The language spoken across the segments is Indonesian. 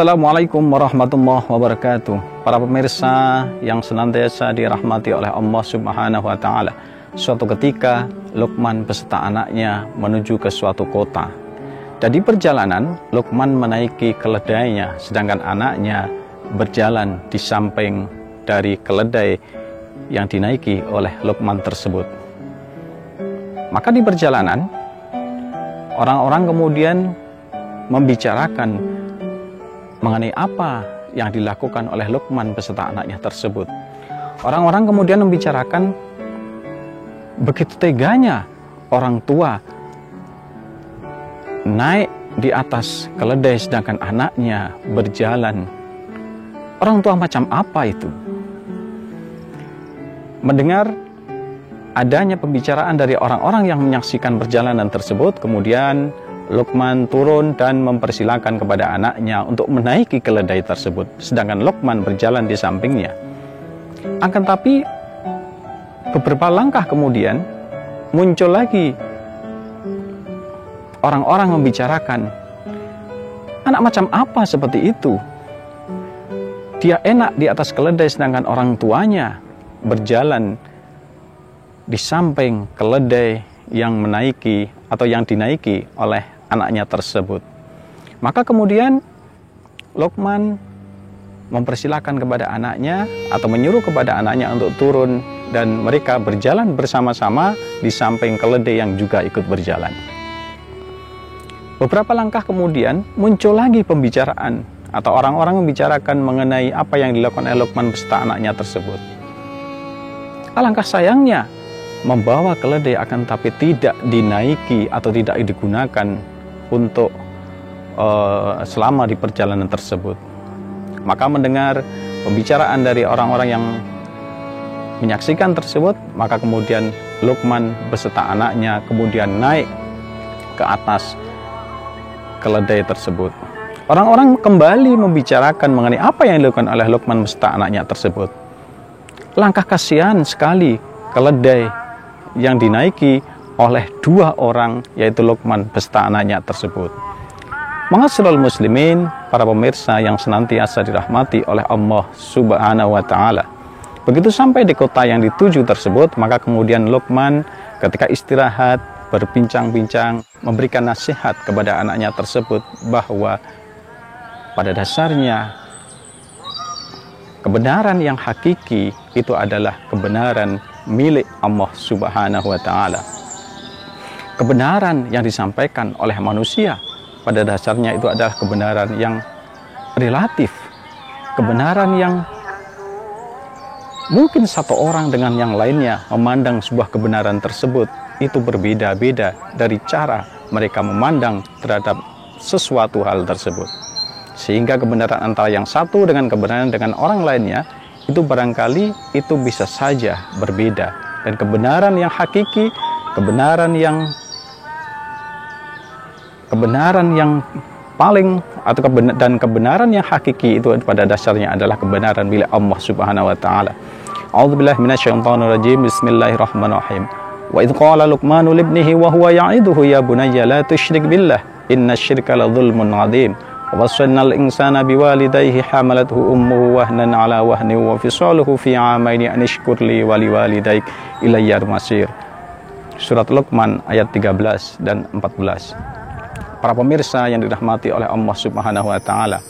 Assalamualaikum warahmatullahi wabarakatuh. Para pemirsa yang senantiasa dirahmati oleh Allah Subhanahu wa Ta'ala. Suatu ketika Luqman beserta anaknya menuju ke suatu kota. Dan di perjalanan Luqman menaiki keledainya, sedangkan anaknya berjalan di samping dari keledai yang dinaiki oleh Luqman tersebut. Maka di perjalanan orang-orang kemudian membicarakan mengenai apa yang dilakukan oleh Luqman beserta anaknya tersebut. Orang-orang kemudian membicarakan begitu teganya orang tua naik di atas keledai sedangkan anaknya berjalan. Orang tua macam apa itu? Mendengar adanya pembicaraan dari orang-orang yang menyaksikan perjalanan tersebut, kemudian Luqman turun dan mempersilahkan kepada anaknya untuk menaiki keledai tersebut, sedangkan Luqman berjalan di sampingnya. Akan tapi beberapa langkah kemudian muncul lagi orang-orang membicarakan, anak macam apa seperti itu? Dia enak di atas keledai sedangkan orang tuanya berjalan di samping keledai yang menaiki atau yang dinaiki oleh anaknya tersebut. Maka kemudian Luqman mempersilahkan kepada anaknya atau menyuruh kepada anaknya untuk turun dan mereka berjalan bersama-sama di samping keledai yang juga ikut berjalan. Beberapa langkah kemudian muncul lagi pembicaraan atau orang-orang membicarakan mengenai apa yang dilakukan oleh Luqman beserta anaknya tersebut. Alangkah sayangnya membawa keledai akan tapi tidak dinaiki atau tidak digunakan untuk selama di perjalanan tersebut. Maka mendengar pembicaraan dari orang-orang yang menyaksikan tersebut, maka kemudian Luqman beserta anaknya kemudian naik ke atas keledai tersebut. Orang-orang kembali membicarakan mengenai apa yang dilakukan oleh Luqman beserta anaknya tersebut. Langkah kasihan sekali keledai yang dinaiki oleh dua orang, yaitu Luqman beserta anaknya tersebut. Ma'asyiral muslimin, para pemirsa yang senantiasa dirahmati oleh Allah Subhanahu wa Ta'ala. Begitu sampai di kota yang dituju tersebut, maka kemudian Luqman ketika istirahat berbincang-bincang memberikan nasihat kepada anaknya tersebut bahwa pada dasarnya kebenaran yang hakiki itu adalah kebenaran milik Allah Subhanahu wa Ta'ala. Kebenaran yang disampaikan oleh manusia pada dasarnya itu adalah kebenaran yang relatif. Kebenaran yang mungkin satu orang dengan yang lainnya memandang sebuah kebenaran tersebut itu berbeda-beda dari cara mereka memandang terhadap sesuatu hal tersebut. Sehingga kebenaran antara yang satu dengan kebenaran dengan orang lainnya itu barangkali itu bisa saja berbeda. Dan kebenaran yang hakiki, kebenaran yang paling atau kebenaran yang hakiki itu pada dasarnya adalah kebenaran milik Allah Subhanahu wa Ta'ala. A'udzubillahi minasyaitonirrajim. Bismillahirrahmanirrahim. Wa idz qala Luqmanu libnihi wa huwa ya'iduhu ya bunayya la tusyrik billah innasyirka la dzulmun 'adzim. Wa wassayna al-insana biwalidayhi hamalathu ummuhu wahnan 'ala wahnin wa fisaluhu fi 'amaini an ishkur li wa liwalidayk ilayya al-masir. Surat Luqman ayat 13 dan 14. Para pemirsa yang dirahmati oleh Allah Subhanahu wa Ta'ala,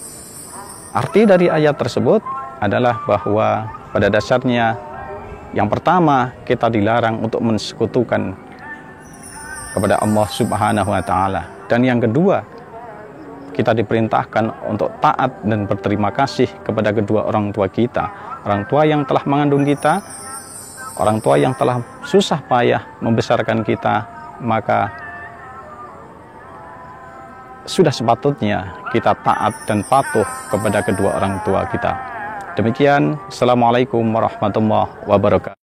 arti dari ayat tersebut adalah bahwa pada dasarnya yang pertama kita dilarang untuk mensekutukan kepada Allah Subhanahu wa Ta'ala, dan yang kedua kita diperintahkan untuk taat dan berterima kasih kepada kedua orang tua kita, orang tua yang telah mengandung kita, orang tua yang telah susah payah membesarkan kita. Maka sudah sepatutnya kita taat dan patuh kepada kedua orang tua kita. Demikian, Assalamualaikum warahmatullahi wabarakatuh.